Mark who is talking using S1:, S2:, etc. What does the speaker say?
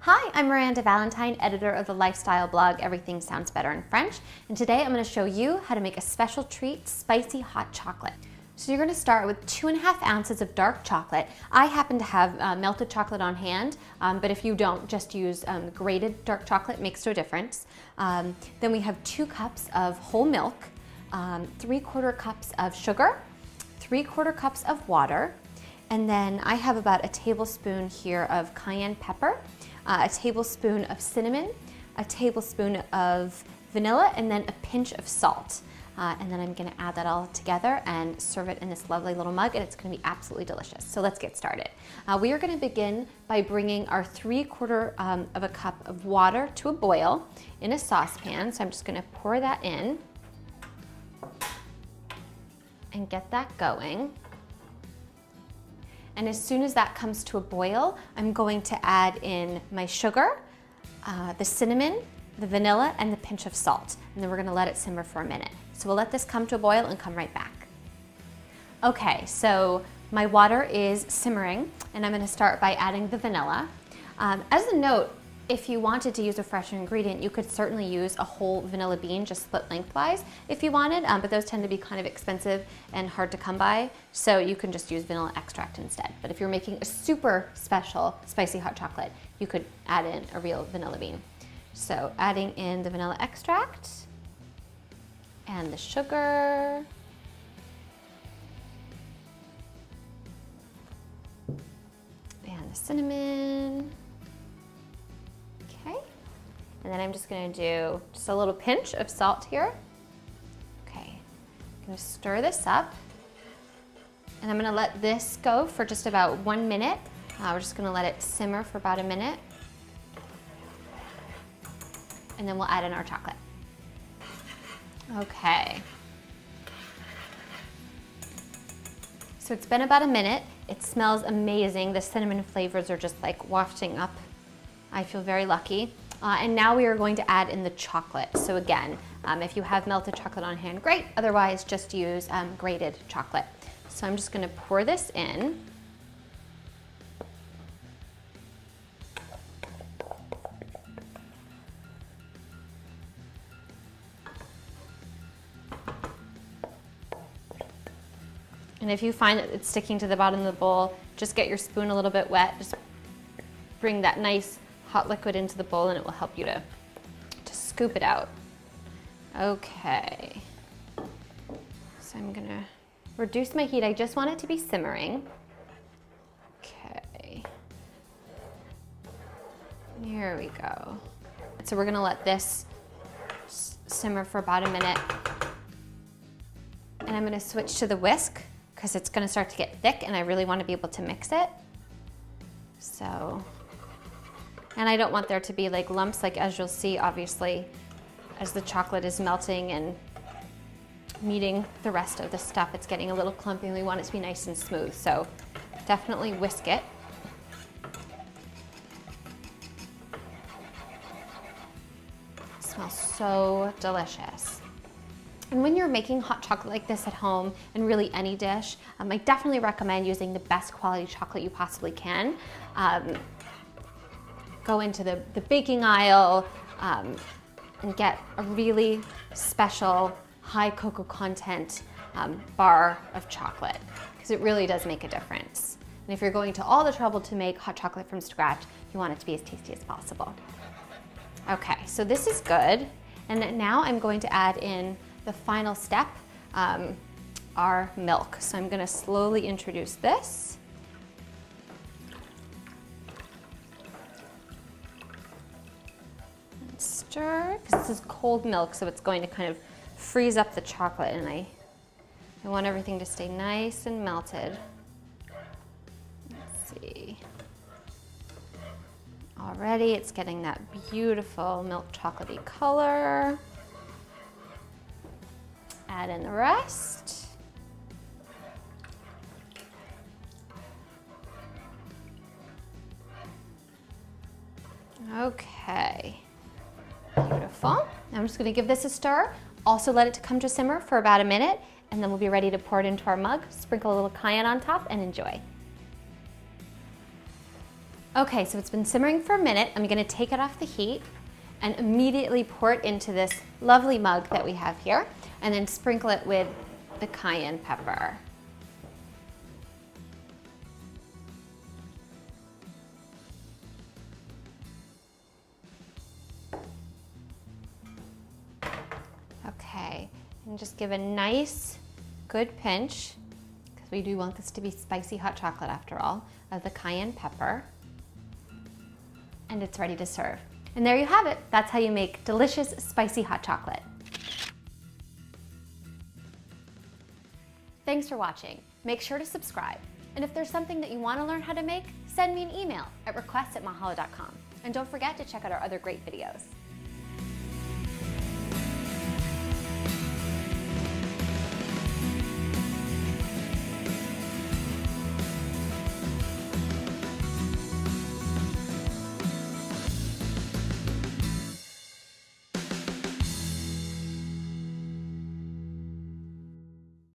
S1: Hi, I'm Miranda Valentine, editor of the lifestyle blog Everything Sounds Better in French, and today I'm going to show you how to make a special treat, spicy hot chocolate. So you're going to start with 2.5 ounces of dark chocolate. I happen to have melted chocolate on hand, but if you don't, just use grated dark chocolate, makes no difference. Then we have 2 cups of whole milk, 3/4 cups of sugar, 3/4 cups of water, and then I have about a tablespoon here of cayenne pepper, a tablespoon of cinnamon, a tablespoon of vanilla, and then a pinch of salt. And then I'm gonna add that all together and serve it in this lovely little mug, and it's gonna be absolutely delicious. So let's get started. We are gonna begin by bringing our 3/4 of a cup of water to a boil in a saucepan. So I'm just gonna pour that in and get that going. And as soon as that comes to a boil, I'm going to add in my sugar, the cinnamon, the vanilla, and the pinch of salt. And then we're gonna let it simmer for a minute. So we'll let this come to a boil and come right back. Okay, so my water is simmering, and I'm gonna start by adding the vanilla. As a note, if you wanted to use a fresher ingredient, you could certainly use a whole vanilla bean, just split lengthwise if you wanted, but those tend to be kind of expensive and hard to come by, so you can just use vanilla extract instead. But if you're making a super special spicy hot chocolate, you could add in a real vanilla bean. So adding in the vanilla extract and the sugar. And the cinnamon. Okay, and then I'm just gonna do just a little pinch of salt here. Okay, I'm gonna stir this up, and I'm gonna let this go for just about 1 minute. We're just gonna let it simmer for about a minute, and then we'll add in our chocolate. Okay. So it's been about a minute. It smells amazing. The cinnamon flavors are just like wafting up. I feel very lucky. And now we are going to add in the chocolate. So again, if you have melted chocolate on hand, great. Otherwise, just use grated chocolate. So I'm just gonna pour this in. And if you find that it's sticking to the bottom of the bowl, just get your spoon a little bit wet. Just bring that nice hot liquid into the bowl, and it will help you to scoop it out. Okay. So I'm gonna reduce my heat. I just want it to be simmering. Okay. Here we go. So we're gonna let this simmer for about a minute. And I'm gonna switch to the whisk, because it's gonna start to get thick and I really wanna be able to mix it. So, and I don't want there to be like lumps, like as you'll see, obviously, as the chocolate is melting and meeting the rest of the stuff, it's getting a little clumpy, and we want it to be nice and smooth. So definitely whisk it. It smells so delicious. And when you're making hot chocolate like this at home, and really any dish, I definitely recommend using the best quality chocolate you possibly can. Go into the baking aisle and get a really special high cocoa content bar of chocolate, because it really does make a difference. And if you're going to all the trouble to make hot chocolate from scratch, you want it to be as tasty as possible. Okay, so this is good. And now I'm going to add in the final step, our milk. So I'm gonna slowly introduce this. And stir, because this is cold milk, so it's going to kind of freeze up the chocolate, and I want everything to stay nice and melted. Let's see. Already it's getting that beautiful milk chocolatey color. Add in the rest. Okay, beautiful. I'm just gonna give this a stir. Also let it to come to simmer for about a minute, and then we'll be ready to pour it into our mug, sprinkle a little cayenne on top, and enjoy. Okay, so it's been simmering for a minute. I'm gonna take it off the heat and immediately pour it into this lovely mug that we have here, and then sprinkle it with the cayenne pepper. Okay, and just give a nice, good pinch, because we do want this to be spicy hot chocolate after all, of the cayenne pepper. And it's ready to serve. And there you have it. That's how you make delicious spicy hot chocolate. Thanks for watching. Make sure to subscribe. And if there's something that you want to learn how to make, send me an email at request@mahalodotcom. And don't forget to check out our other great videos.